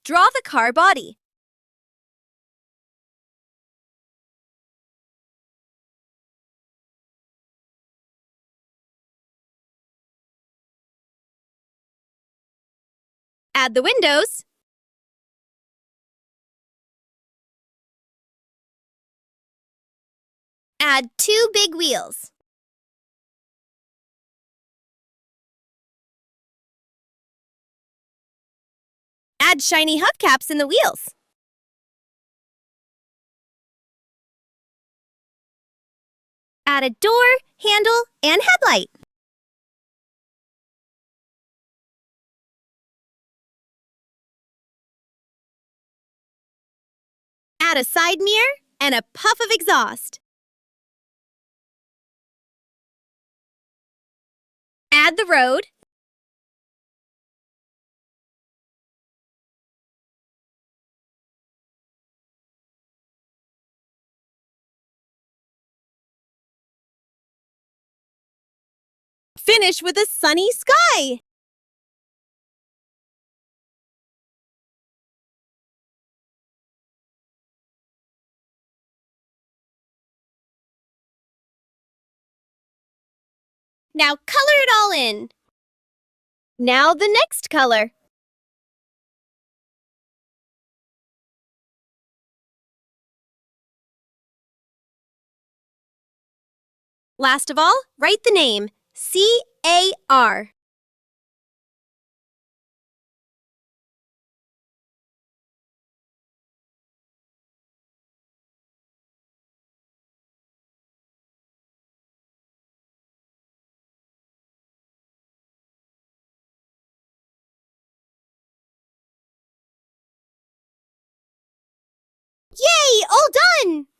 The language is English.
Draw the car body. Add the windows. Add 2 big wheels. Add shiny hubcaps in the wheels. Add a door, handle, and headlight. Add a side mirror and a puff of exhaust. Add the road. Finish with a sunny sky. Now color it all in. Now the next color. Last of all, write the name, C-A-R. Yay! All done!